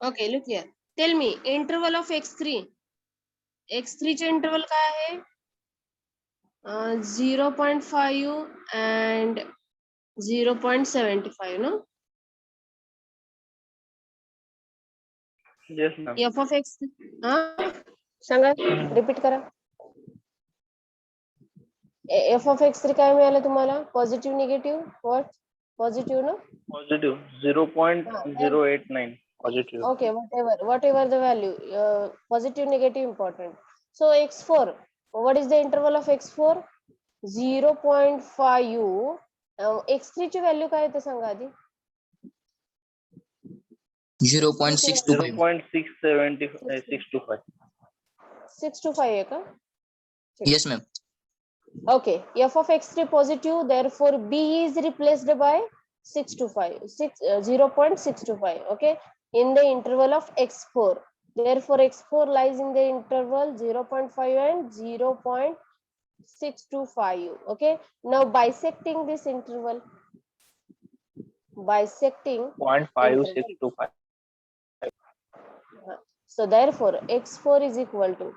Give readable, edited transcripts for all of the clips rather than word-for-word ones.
Okay, look here. Tell me, interval of x3. x3 चे interval काय आहे? 0.5 and 0.75, no? Yes, ma'am. F of x. Sanga, repeat करा. F of x3 काय मिळालं तुम्हाला? Positive negative? What? Positive ना? Positive 0.089. Positive. Okay, whatever the value, positive, negative, important. So x4, what is the interval of x4? 0.5. x3 ची value काय आहे ते सांगा आधी. 0.625. 0.625. 625 आहे का? Yes, ma'am. Okay, f of x3 positive, therefore b is replaced by 0.625. Okay, in the interval of x4, therefore x4 lies in the interval 0.5 and 0.625. Okay, now bisecting this interval, bisecting 0.5625. so therefore x4 is equal to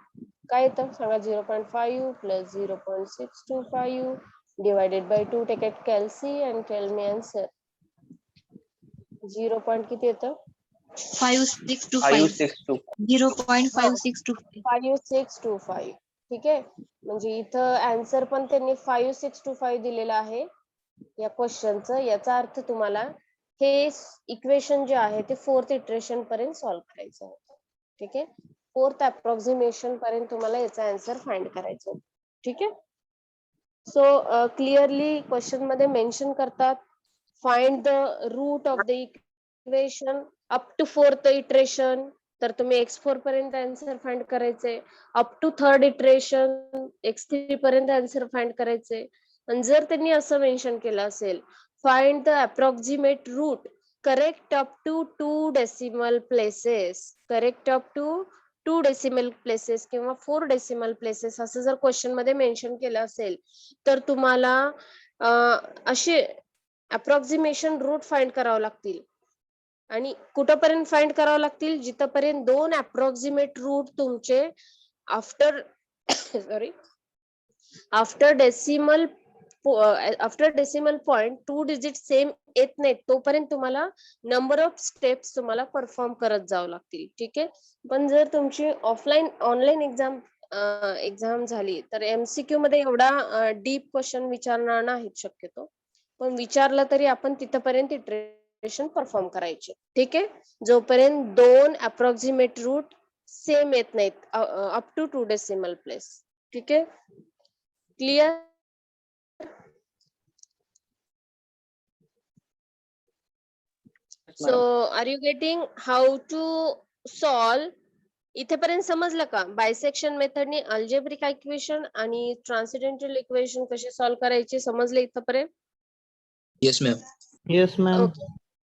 काय येतं सांगा 0.5 plus 0.625 divided by 2. take it calci and tell me answer. 0. किती येतं 5625. 0.5625. 5625. ठीक आहे, म्हणजे इथं answer पण त्यांनी 5625 दिलेला आहे या क्वेश्चनचं. याचा अर्थ तुम्हाला हे इक्वेशन जे आहे ते 4th इटरेशन पर्यंत सॉल्व्ह करायचं होतं. ठीक आहे, 4th अप्रॉक्सिमेशन पर्यंत तुम्हाला याचा आन्सर फाइंड करायचं होतं. ठीक आहे, सो क्लिअरली क्वेश्चन मध्ये मेन्शन करतात find the root of the equation up to 4th iteration. तर तुम्ही x4 पर्यंत आन्सर फाइंड करायचे, up to 3rd iteration x3 पर्यंत आन्सर फाइंड करायचे. आणि जर त्यांनी असं मेन्शन केलं असेल find the approximate root correct up to 2 decimal places, correct up to 2 decimal places किंवा 4 डेसिमल प्लेसेस असं जर क्वेश्चन मध्ये मेन्शन केलं असेल तर तुम्हाला असे अप्रॉक्सिमेशन रूट फाइंड करावं लागतील. आणि कुठपर्यंत फाइंड करावं लागतील जिथपर्यंत 2 अप्रॉक्सिमेट रूट तुमचे after decimal point 2 digit same येत नाहीत तोपर्यंत तुम्हाला नंबर ऑफ स्टेप्स तुम्हाला परफॉर्म करत जावं लागतील. ठीक आहे, पण जर तुमची ऑनलाईन एक्झाम झाली तर MCQ मध्ये एवढा डीप क्वेश्चन विचारणार नाहीत शक्यतो, पण विचारलं तरी आपण तिथपर्यंत इटरेशन परफॉर्म करायचे. ठीक आहे, जोपर्यंत 2 अप्रॉक्सिमेट रूट सेम येत नाहीत अप टू 2 डेसिमल प्लेस. ठीक आहे, clear. So are you getting how to solve? इथेपर्यंत समजलं का बायसेक्शन मेथडने अल्जेब्रिक इक्वेशन आणि ट्रान्सेंडेंटल इक्वेशन कसे सॉल्व्ह करायचे समजले इथेपर्यंत? Yes, ma'am. Yes, ma'am. Okay.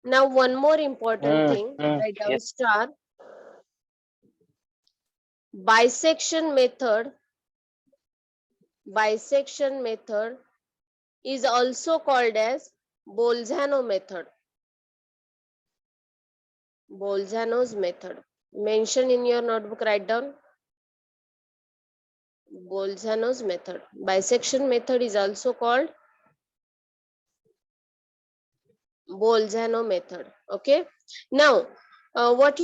Now one more important thing, write down Yes. star. Bisection method is also called as Bolzano method. Bolzano's method. Mention in your notebook, write down. Bolzano's method. Bisection method is also called Bolzano method. Okay. Now, what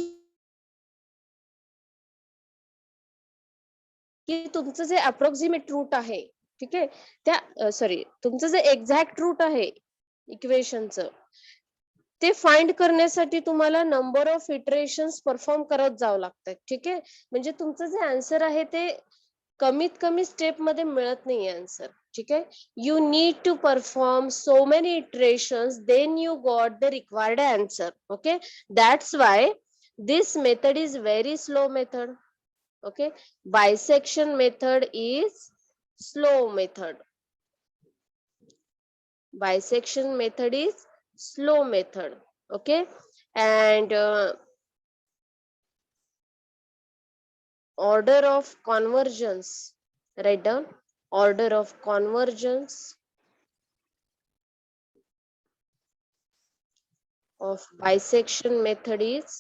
की तुमचं जे approximate root आहे, ठीक आहे, त्या sorry तुमचं जे exact root आहे इक्वेशनचं ते find करण्यासाठी तुम्हाला नंबर ऑफ इटरेशन्स परफॉर्म करत जावं लागतात. ठीक आहे, म्हणजे तुमचं जे आन्सर आहे ते कमीत कमी स्टेप मध्ये मिळत नाही आन्सर. ठीक आहे, you need to perform so many iterations then you got the required answer. Okay, that's why this method is very slow method. Okay, bisection method is slow method. Bisection method is slow method. Okay, and order of convergence, write down. Order of convergence of bisection method is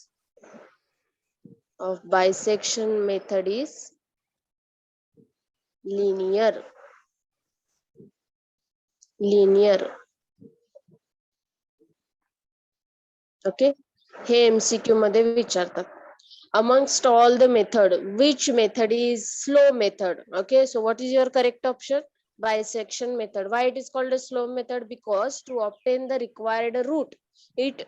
of bisection method is linear. Okay, हे MCQ मध्ये विचारतात. Amongst all the method, which method is slow method? Okay, so what is your correct option? Bisection method. Why it is called a slow method? Because to obtain the required root, it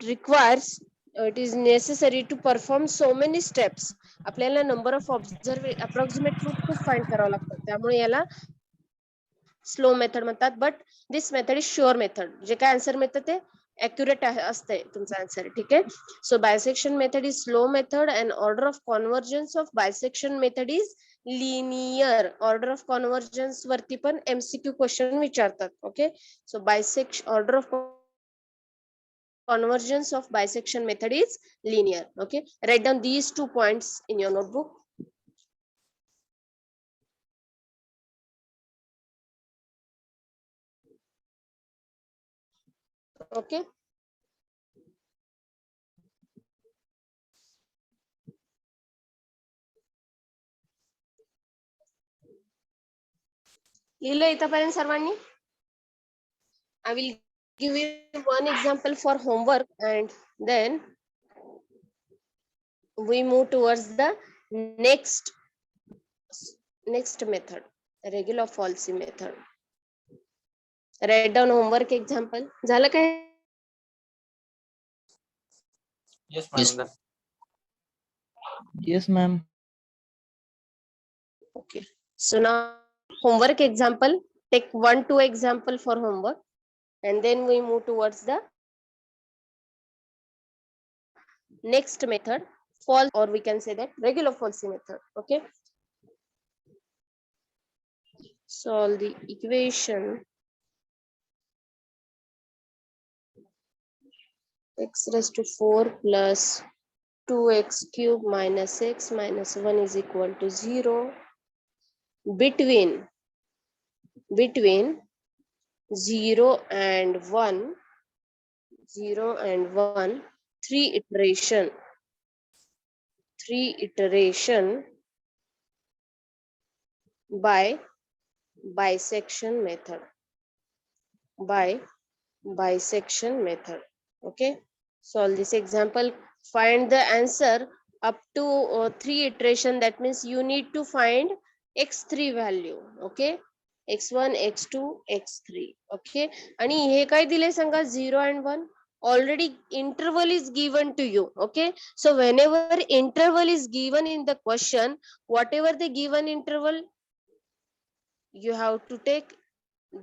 requires, it is necessary to perform so many steps. आपल्याला number of approximate root खूप find करावं लागतं, त्यामुळे याला slow method म्हणतात. But this method is sure method. जे काय answer मिळतं ते ॲक्युरेट असते तुमचा आन्सर. ठीक आहे. So bisection method is slow method and order of convergence of bisection method is linear. Order of convergence वरती पण MCQ क्वेश्चन विचारतात. Okay, so bisection order of convergence of bisection method is linear. Okay, write down these 2 points in your notebook. Okay, लिहिलं इथपर्यंत सर्वांनी? I will give you one example for homework and then we move towards the next method, regular falsy method. Write down homework example. झालं काय? Yes, Yes. ma'am. Yes, ma'am. Okay. So now homework example. Take 1-2 example for homework, and then we move towards the next method, false, or we can say that regular falsy method. Okay. Solve the equation x raised to 4 plus 2x cube minus x minus 1 is equal to 0 between 0 and 1, 3 iteration by bisection method. Okay, solve this example. Find the answer up to 3 iteration. That means you need to find x3 value. Okay, x1, x2, x3. Okay, आणि हे काय दिले सांगा? 0 and 1. Already interval is given to you. Okay, so whenever interval is given in the question, whatever the given interval, you have to take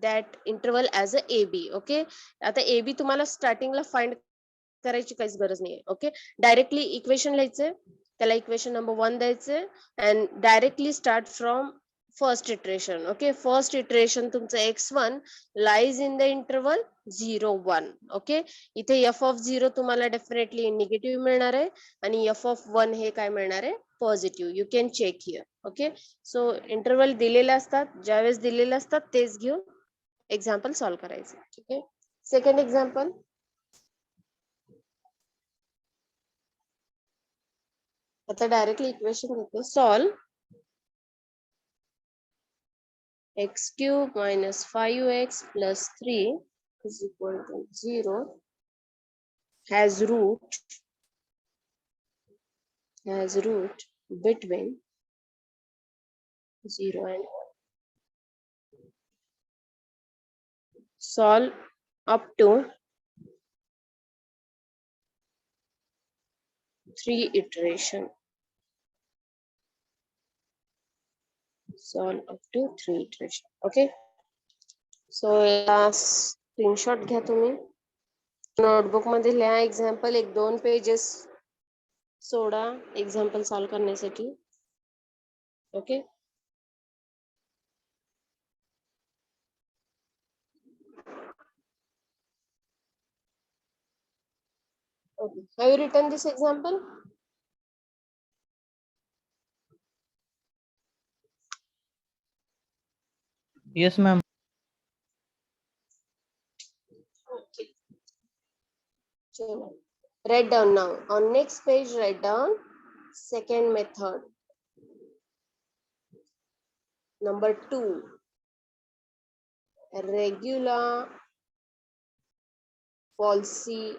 that interval as a AB. Okay, आता AB तुम्हाला स्टार्टिंगला find करायची काहीच गरज नाहीये. Okay, directly equation लिहायचे, त्याला equation number 1 द्यायचे and directly start from first iteration. Okay, first iteration तुमचं x1 lies in the interval 0, 1. Okay, इथे f(0) तुम्हाला डेफिनेटली निगेटिव्ह मिळणार आहे आणि f(1) हे काय मिळणार आहे? Positive. You can check here. Okay, so interval दिलेले असतात, ज्यावेळेस दिलेले असतात तेच घेऊन एक्झाम्पल सॉल्व्ह करायचं. ठीक आहे. Second example. आता डायरेक्टली इक्वेशन घेतो. Solve x cube minus 5x plus 3 is equal to 0 has root between 0 and 1. Solve up to 3 iteration. Solve up to 3 iteration. Okay, so screenshot घ्या तुम्ही, नोटबुक मध्ये लिहा example. 1-2 pages सोडा example solve करण्यासाठी. Okay, okay. Have you written this example? Yes, ma'am. Okay. Write down now. On next page, write down second method. Number 2, regular falsy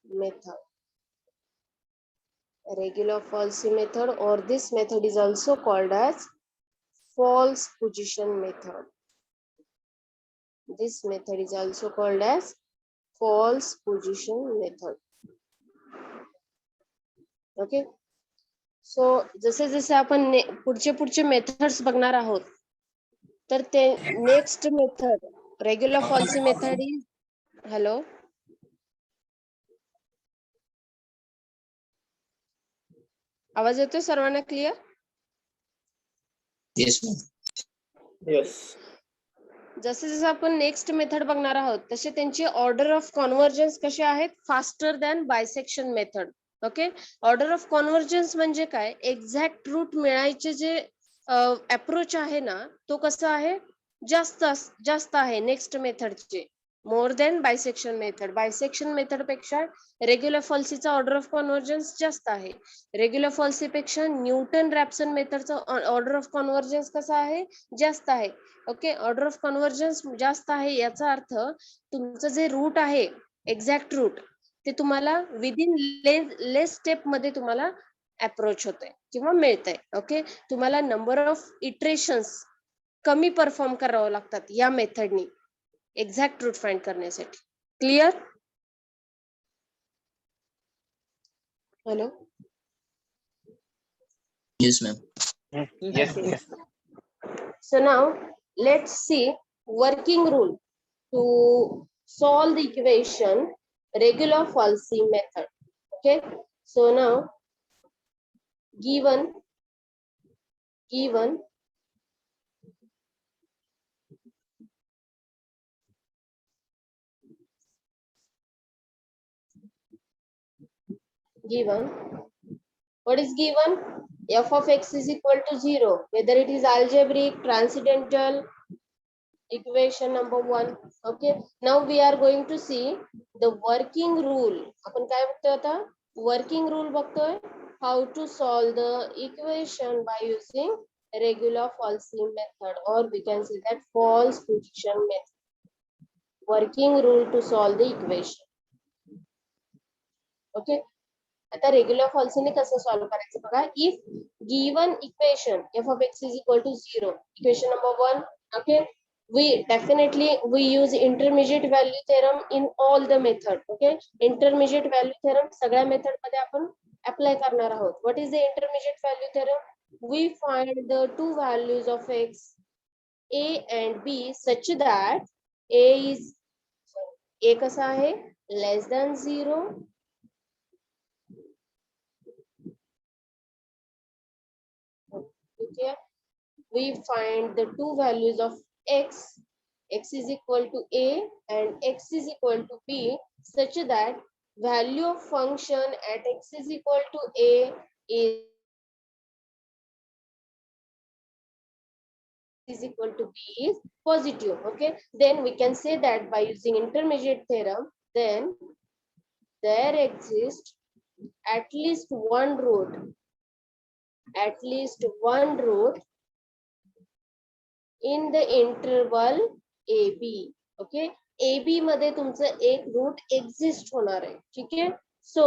method. Regular falsy method, or this method is also called as false position method. This method is also called as false position method. Okay. So जसे जसे आपण पुढचे methods बघणार आहोत, तर ते next method regular falsi method is, hello, आवाज येतोय सर्वांना क्लिअर? Yes, ma'am. Yes. जसे जसे आपण नेक्स्ट मेथड बघणार आहोत, तसे त्यांची ऑर्डर ऑफ कॉन्व्हर्जन्स कसे आहेत? Faster than bisection method. Okay. Order of convergence म्हणजे काय? एक्झॅक्ट रूट मिळायचे जे अप्रोच आहे ना, तो कसा आहे? जास्त आहे नेक्स्ट मेथडचे, more than bisection method. Bisection method पेक्षा रेग्युलर फॉल्सीचा ऑर्डर ऑफ कॉन्व्हर्जन्स जास्त आहे. रेग्युलर फॉल्सी पेक्षा न्यूटन रॅप्सन मेथडचा ऑर्डर ऑफ कॉन्व्हर्जन्स कसा आहे? जास्त आहे. ओके. ऑर्डर ऑफ कॉन्व्हर्जन्स जास्त आहे याचा अर्थ तुमचं जे रूट आहे, एक्झॅक्ट रूट, ते तुम्हाला विदिन लेस स्टेप मध्ये तुम्हाला अप्रोच होतंय किंवा मिळतंय. ओके. तुम्हाला नंबर ऑफ इटरेशन्स कमी परफॉर्म करावं लागतात या मेथडनी एक्झॅक्ट रूट फाइंड करण्यासाठी. Clear? Hello. Yes, ma'am. Yes, Okay. yes. So now let's see working rule to solve the equation regular falsy method. Okay. So now given what is given? F of x is equal to 0, whether it is algebraic, transcendental, equation number 1. Okay. Now we are going to see the working rule. आपण काय बघतोय आता? Working rule बघतोय. How to solve the equation by using regular falsy method, or we can say that false position method. Working rule to solve the equation. Okay. आता regular फॉल्सीने कसं solve करायचं बघा. If given equation f of x is equal to 0, equation number 1. Okay. we use intermediate value theorem in all the method. okay. intermediate value theorem सगळ्या method मध्ये आपण apply करणार आहोत. what is the intermediate value theorem? we find the two values of x, a and b, such that a कसा आहे? less than 0, okay. We find the two values of x is equal to a and x is equal to b, such that value of function at x is equal to a is equal to b is positive. Okay. Then we can say that by using intermediate theorem, then there exists at least one root in the interval AB. okay. AB मध्ये तुमचं एक root exist होणार आहे. ठीक आहे. So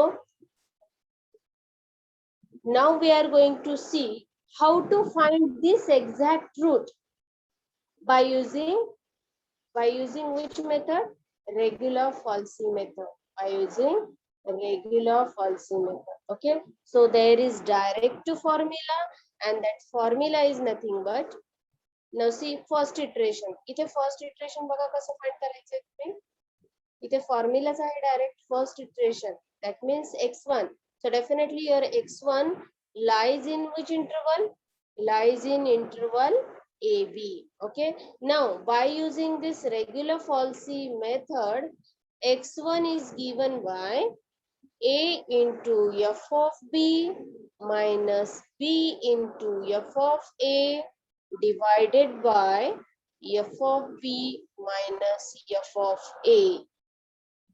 now we are going to see how to find this exact root by using which method? Regular falsy method. By using regular falsy method. Okay. So there is direct formula, and that formula is nothing but, now see first iteration. इथे first iteration बघा कसं find करायचं तुम्ही. इथे फॉर्म्युलाच आहे direct first iteration. That means x1. So definitely your x1 lies in which interval? Lies in interval AB. Okay. Now by using this regular falsy method, x1 is given by a into f of b minus b into f of a divided by f of b minus f of a.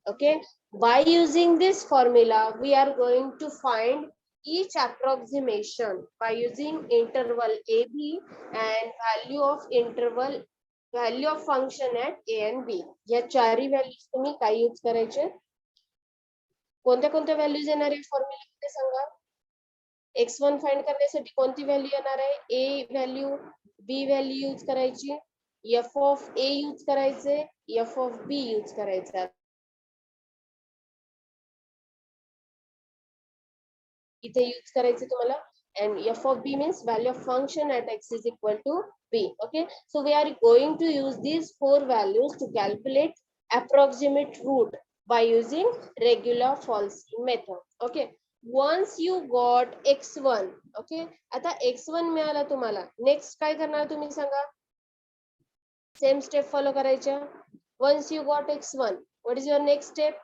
Okay. By using this formula, we are going to find each approximation by using interval AB and value of function at A and B. या चारही values तुम्ही काय use करायचे? कोणत्या कोणत्या values येणार आहे formula सांगा? x1 find करण्यासाठी कोणती व्हॅल्यू येणार आहे? A value, B value use करायची, f ऑफ A यूज करायचे, f ऑफ B यूज करायचा. इथे यूज करायचे तुम्हाला, and f of B means value of function at x is equal to B. Okay, so we are going to use these four values to calculate approximate root by using regular false method. Okay, once you got x1, okay, आता x1 मिळाला तुम्हाला, next काय करणार तुम्ही सांगा? Same step follow करायच्या. once you got x1, what is your next step?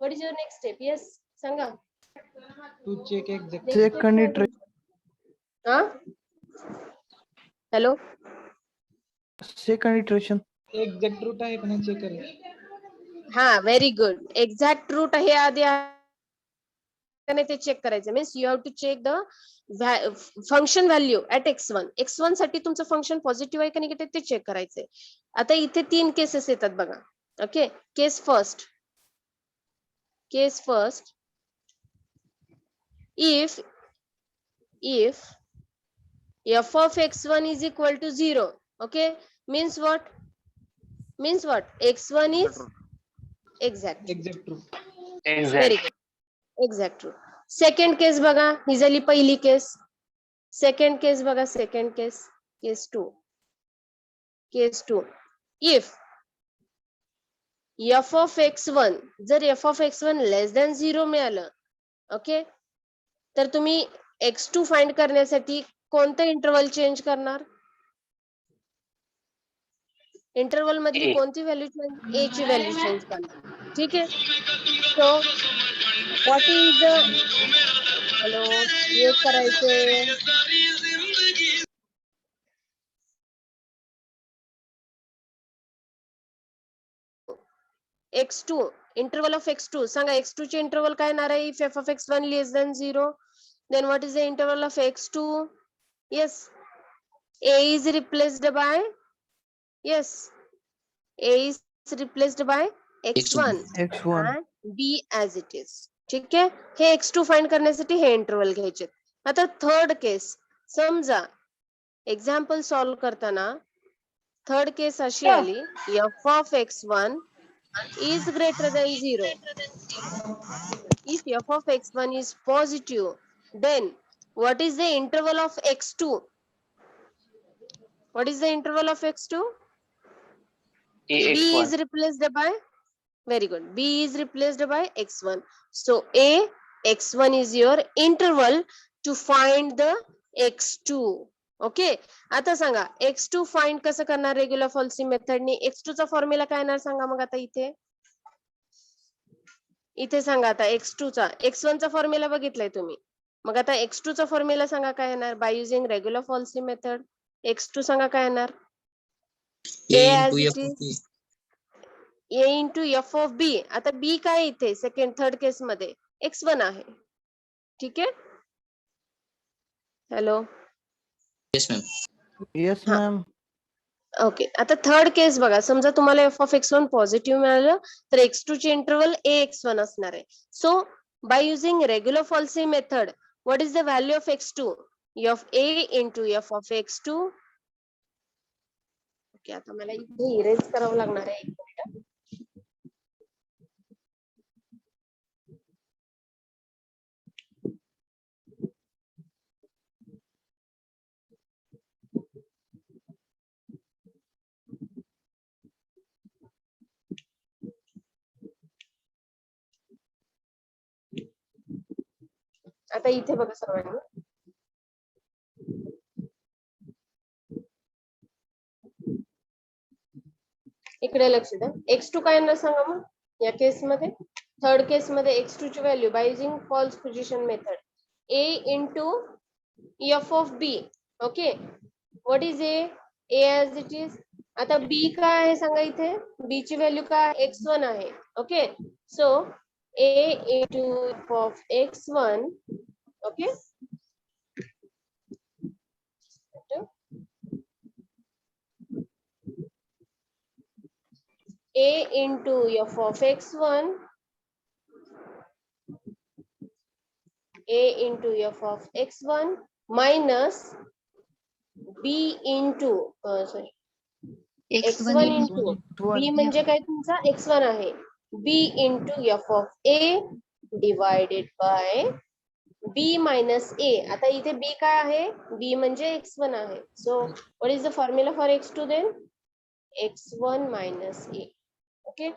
what is your next step? yes, Sanga. To check exact. Second iteration. Hello, Second iteration. Exact root आहे का नाही check करायचं. हा, very good. Exact root हे आधी आहे का ते चेक करायचं. Means you have to check the function value at x1. x1 साठी तुमचं फंक्शन पॉझिटिव्ह आहे का निगेटिव्ह ते चेक करायचंय. आता इथे 3 केसेस येतात बघा. Okay, case first. if f of x1 is equal to 0, okay, means what? x1 is exact. Exact root. Very good. Exact root. Second case बघा, ही झाली पहिली केस. सेकंड केस बघा, second case, case 2. if f of x1, जर f of x1 less than 0 मिळालं, okay, तर तुम्ही x2 find करण्यासाठी कोणतं इंटरवल चेंज करणार? इंटरवल मधली कोणती व्हॅल्यू चेंज? ए ची व्हॅल्यू चेंज करणार. ठीक आहे. So what is the, hello, ये करायचे. x2, interval of x2 Sanga. x2 चे इंटरवल काय येणार आहे? if f of x1 less than 0, then what is the interval of x2? yes, a is replaced by, yes, a is replaced by x1 and b as it is. ठीक आहे. हे x2 find करण्यासाठी हे interval घ्यायचे. आता third case, समजा example solve करताना third case अशी आली, f of x1 is greater than 0. If f of x1 is positive, then what is the interval of x2? What is the interval of x2? B is replaced by, very good, B is replaced by x1. So a x1 is your interval to find the x2. Okay, आता सांगा x2 find कसं करणार regular falsies मेथडने? x2 चा formula काय येणार सांगा मग. आता इथे सांगा. आता x2 चा, x1 चा फॉर्म्युला बघितलाय तुम्ही, मग आता x2 चा फॉर्म्युला सांगा काय येणार? Bye using regular falsi method x2 सांगा काय येणार? a into f of b. आता b काय इथे सेकंड थर्ड केस मध्ये? x1 आहे. ठीक आहे. Hello, Yes, ma'am. Yes, ma'am. Okay, आता थर्ड केस बघा. समजा तुम्हाला f of x1 पॉझिटिव्ह मिळालं, तर x2 चे इंटरवल ax1 असणार आहे. So by using regular falsi method, what is the value of x2? of a into f of x2. Okay, आता मला इथे इरेज करावं लागणार आहे. एक मिनिट. आता इथे बघा सर्वांनी, इकडे लक्ष द्या. x2 काय येणार सांगा मग या केस मध्ये? थर्ड केस मध्ये x2 ची value by using false position method, a into f of b. Okay, what is a as it is. आता b काय आहे सांगा. इथे b ची व्हॅल्यू काय? x1 आहे. Okay, so a into f of x1, okay, a into f of x1, a into f of x1 minus b into sorry x1 into b म्हणजे काय तुमचा x1 आहे, b into f of a divided by b minus a. आता इथे b काय आहे, b म्हणजे x1 आहे. So what is the formula for x2 then? x1 minus a. Okay,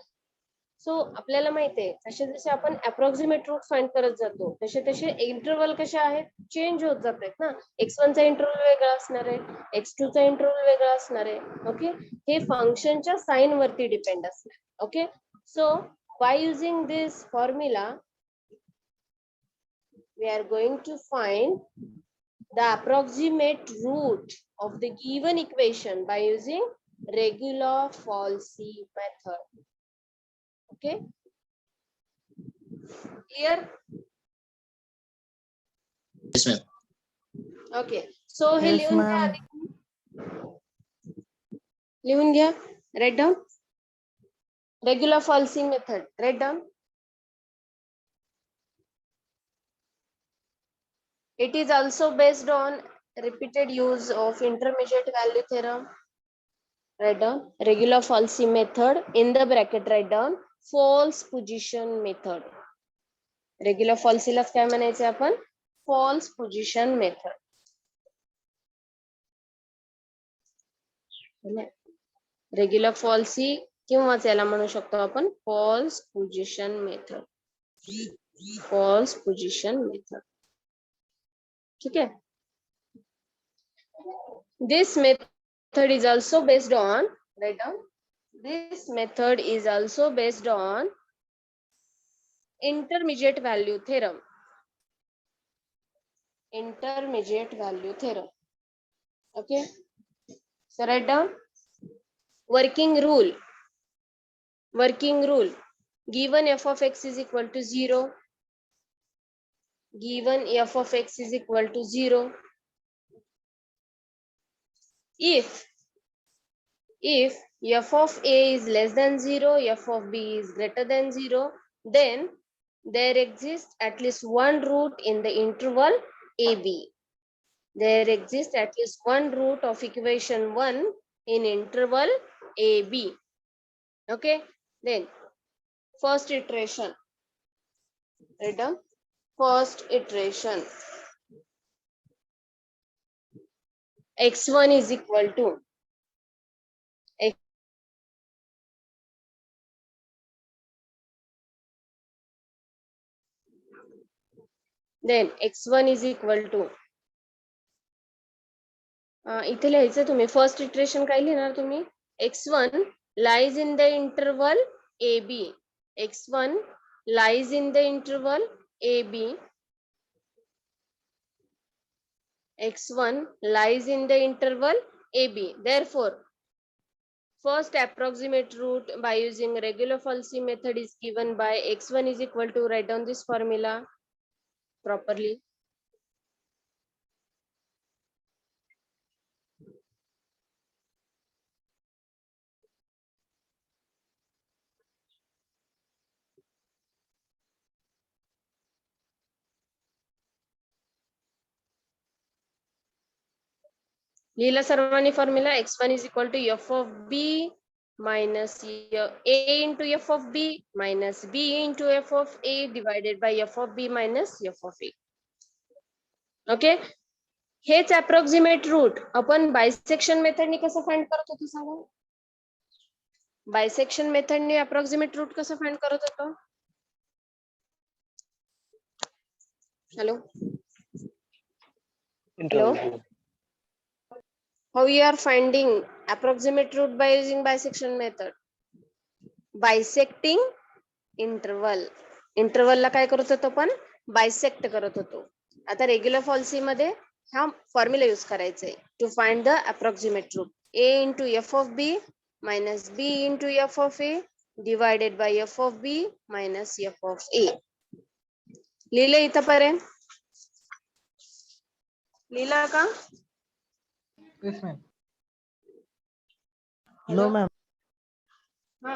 so आपल्याला माहिती आहे जसे जसे आपण अप्रॉक्सिमेट रूट फाइंड करत जातो तसे तसे इंटरवल कसे आहेत, चेंज होत जात आहेत ना. x1 चा इंटरवल वेगळा असणार आहे, x2 चा इंटरवल वेगळा असणार आहे. ओके, हे फंक्शनच्या साइन वरती डिपेंड असणार. Okay, so by using this formula we are going to find the approximate root of the given equation by using regular-Falsy method. Okay, clear? Yes, ma'am. Okay, so hey Yes, लिहून घ्या ma'am. आधी. लिहून घ्या, write down regular-Falsy method. Write down. It is also based on repeated use of intermediate value theorem. Write down regular-Falsy method. In the bracket write down false position method. Regular-Falsy ला काय म्हणायचे आपण, false position method. Regular-Falsy किंवा त्याला म्हणू शकतो आपण false position method. False position method. ठीक है. This method is also based on, write down, this method is also based on intermediate value theorem. Intermediate value theorem. Okay, so write down working rule. Working rule, given f of x is equal to 0, given f of x is equal to 0, if f of a is less than 0, f of b is greater than 0, then there exists at least one root in the interval ab. There exists at least one root of equation 1 in interval ab. Okay, then first iteration, write down first iteration, x1 is equal to then x1 is equal to इथे लिहायचं तुम्ही first iteration काय लिहिणार तुम्ही, x1 lies in the interval ab, x1 lies in the interval ab, x1 lies in the interval ab. Therefore first approximate root by using regular-Falsy method is given by x1 is equal to, write down this formula properly. लिहिला सर्वांनी formula, x1 is equal to f of b minus a into f of b minus b into f of a divided by f of b minus f of a. Okay, हेच approximate root आपण bisection मेथडने कसं find करत होतो सांगा. Bisection मेथडने approximate root कसं find करत होतो. Hello Interval. how you are finding approximate root by using bisection method? Bisecting interval. Interval ला काय करत होतो आपण, बायसेक्ट करत होतो. आता regular-Falsy मध्ये हा फॉर्म्युला यूज करायचा आहे to find the approximate root. a into f of b minus b into f of a divided by f of b minus f of a. लिहिलं इथपर्यंत? लिहिलं का? Yes, ma'am. Hello? No, ma'am. हा,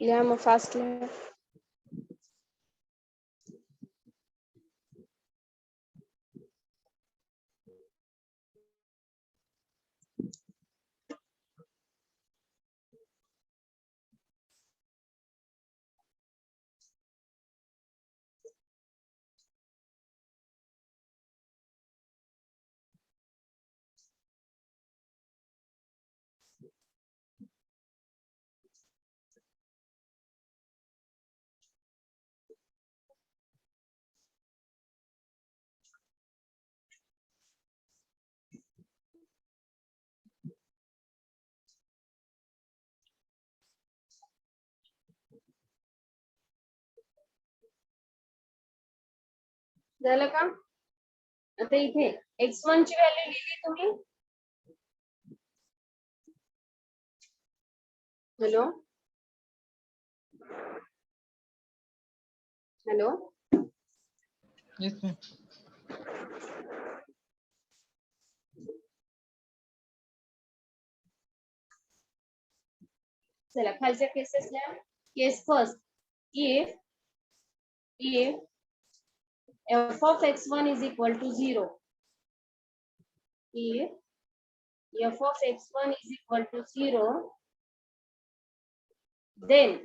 लिहा मग fast लिहा. झालं का? आता इथे x1 ची व्हॅल्यू लिहिली तुम्ही? Hello hello, Yes, ma'am. चला खालच्या केसेस लिहा. Case first, if f of x1 is equal to 0, if f of x1 is equal to 0, then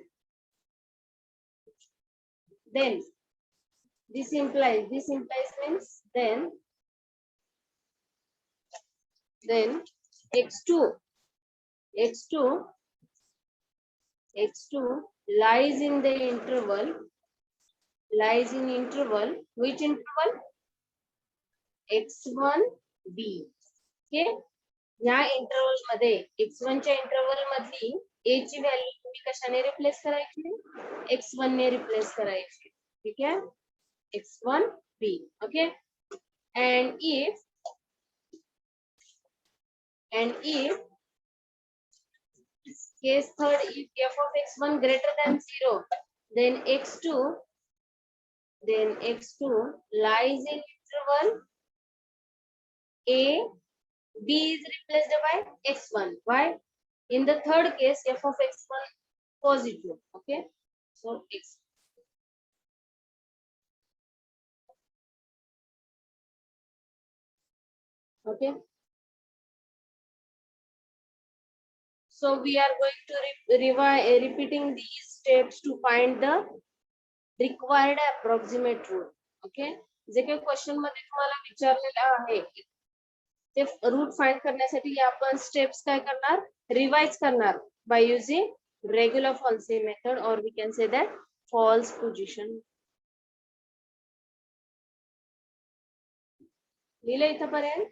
this implies means then x2 lies in the interval, which interval? x1 b. okay, या interval मध्ये x1 च्या interval मधली a ची value तुम्ही कशाने replace करायची? x1 ने replace करायची. ठीक आहे, x1 b. Okay, and if case third, if f of x1 greater than 0, then x2 lies in interval a b is replaced by x1. Why? In the third case, f of x1 positive. Okay, so x. Okay, so we are going to repeating these steps to find the required approximate root. Okay, जे काही question मध्ये तुम्हाला विचारलेलं आहे ते root find करण्यासाठी आपण steps काय करणार? रिवाइज करणार by using regular false method, or we can say that false position. लिहिलं इथपर्यंत?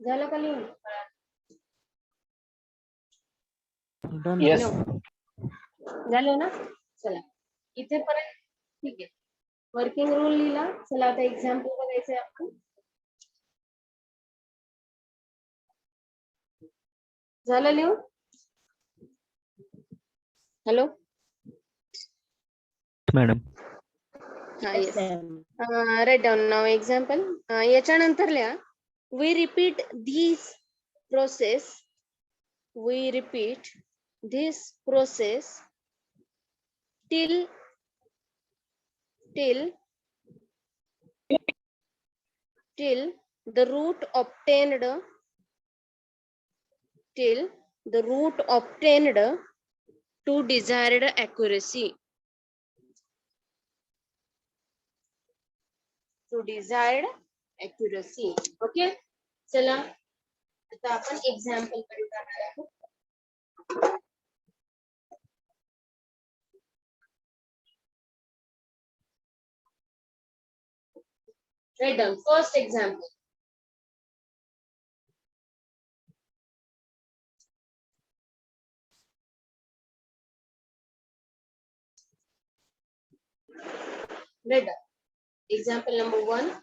झालं का लिहून? Done. Yes. झालं ना? चला इथे पर्यंत ठीक आहे. वर्किंग रूल लिहिला. चला आता एक्झाम्पल बघायचंय आपण. झालं लिहून? Hello Madam. हा, येस. राईट डाऊन नाव एक्झाम्पल. याच्यानंतर लिहा, we repeat this process till the root obtained to desired accuracy. Okay, चला आता आपण एक्झाम्पल कडे जाणार आहोत. Right down. First example. Right down. Example number 1.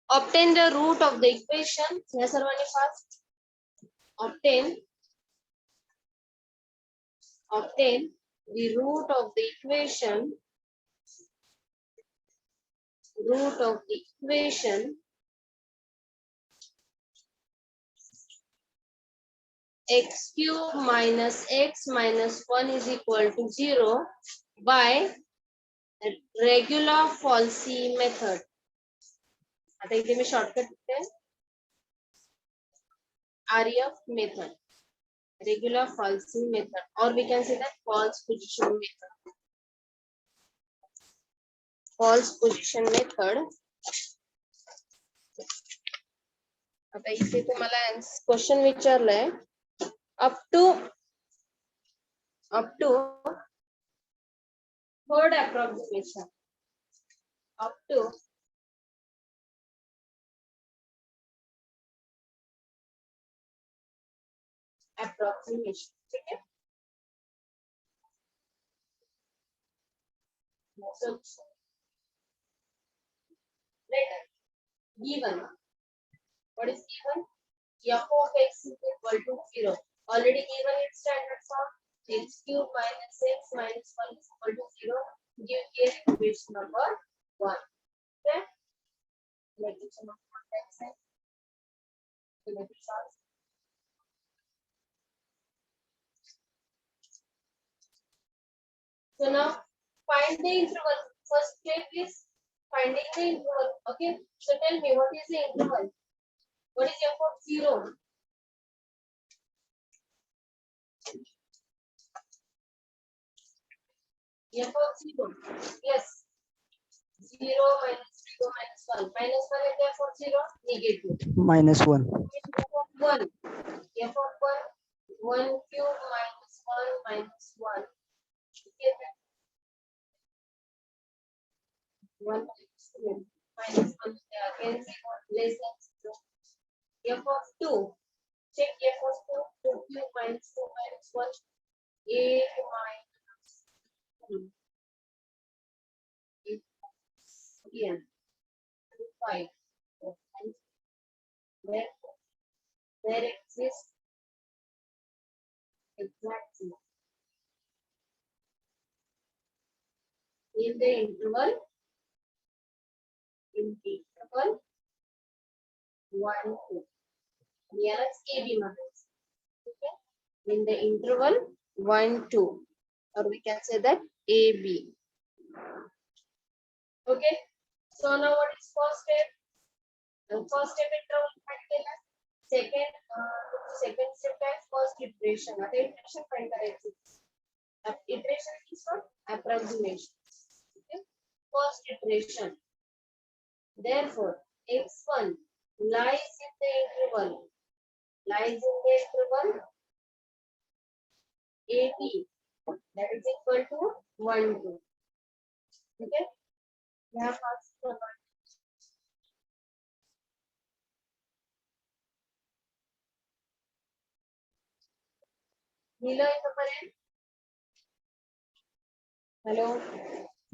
Obtain the root of the equation. या सर्वांनी fast. Obtain the root of the equation. Root of the equation x cube minus x minus 1 is equal to 0 by regular falsy method. आता इथे मी shortcut लिखते हैं RF method, regular falsy method, or we can say that false position method. False position method. आता इथे तुम्हाला question विचारलाय up to third approximation. Up to approximation. ठीक है. So, given. What is given? F of x is equal to 0. Already given its standard form. X cube minus x minus 1 is equal to 0. Give here equation number 1. Okay? Like it some context. So now find the interval. First step is finding the interval. Okay. So tell me what is the interval? What is f of 0? F of 0. Yes. 0 minus 0 minus 1. Minus 1 is f of 0. Negative. minus 1. F of 1. F of 1. 1 cube minus 1 minus 1. Okay. 1 minus 1 again less than 0. F of 2. Check f of 2. 2 cube minus 2 minus 1. A minus 2. Again. 5. There exists exactly in the interval 1 2. Nearest AB matters. Okay. In the interval 1 2, or we can say that AB. Okay. So now what is first step? The first step interval find केला. Second step is first iteration. आता iteration find करायची. Iteration is what? Approximation. Okay. First iteration. Therefore, x1 lies in the interval. AB, that is equal to 1 2. Okay. यहाँ पास नीला इथपर्यंत. Hello.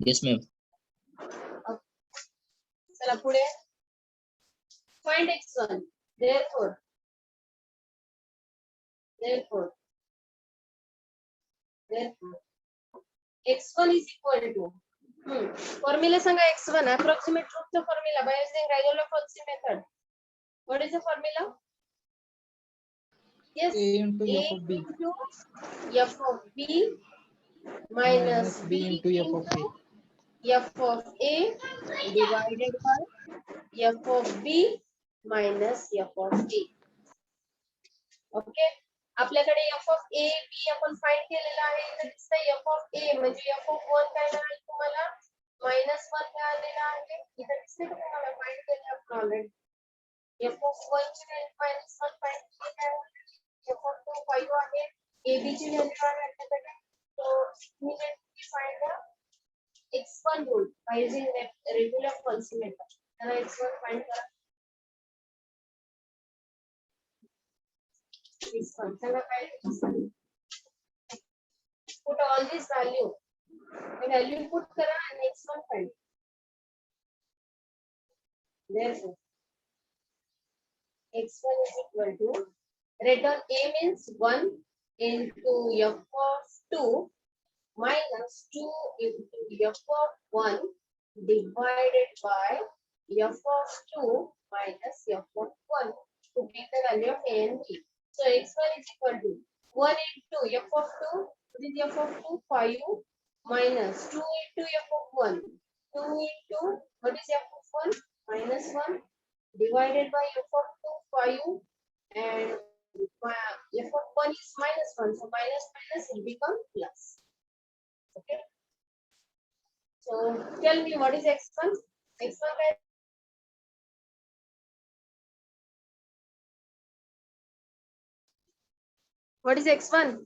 Yes, ma'am. चला पुढे. Find x1. Therefore x1 is equal to formula Sanga. x1 approximate root चा formula by using regular falsy method. What is the formula? Yes, A into A f of b into f of b minus b into f of a. f of a divided by f of b minus f of a. Okay. आपल्याकडे f of a b आपण find केलेला आहे. इथे दिसतंय f of a म्हणजे f of 1 काय मिळालं तुम्हाला -1 मिळालेला आहे. इथे दिसतंय का तुम्हाला फाइंड केलं आपण ऑलरेडी. f of 1 ची व्हॅल्यू -1 फाइंड केली आहे. f of 2 5 आहे. a b ची व्हॅल्यू आहे आपल्याकडे. So immediately find the x1 x1 rule by using regular pulse method. Then x1 find करा. x1 चला काय put all this value. The value put करा and x1 find. Therefore, x1 is equal to return a means 1 into f of 2 minus 2 into f of 1 divided by f of 2 minus f of 1 to get the value of a and b. So x1 is equal to 1 into f of 2, what is f of 2? 5 minus 2 into f of 1, 2 into what is f of 1? Minus 1 divided by f of 2, 5 and f of 1 is minus 1, so minus minus will become plus. Okay. So tell me what is x1? x1 guys. What is x1?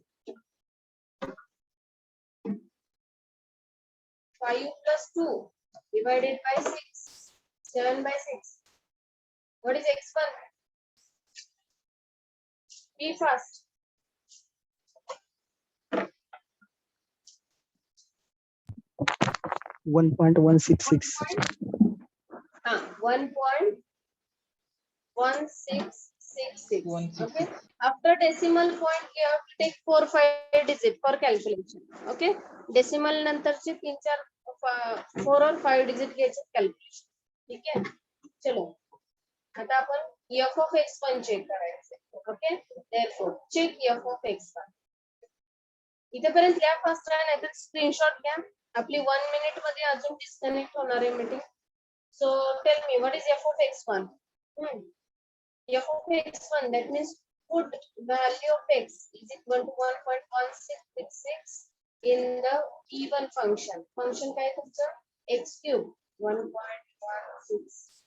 5 plus 2 divided by 6, 7 by 6. What is x1? Be fast. 1.166. 1.1666. Okay. After decimal point, you have to take 4-5 digit for calculation. Okay. Decimal नंतरचे 4 or 5 digit घ्यायचे calculation. ठीक आहे. चलो. आता आपण f of x1 check करायचे. Okay. Therefore, check f of x1. इथेपर्यंत या first राहा नाही तर स्क्रीनशॉट घ्या. आपली 1 मिनिट मध्ये अजून डिस्कनेक्ट होणार आहे meeting. So tell me what is f of x1? F of x1, that means put value of x is equal to 1.1666 in the even function. Function काय तुमचं x cube 1.1666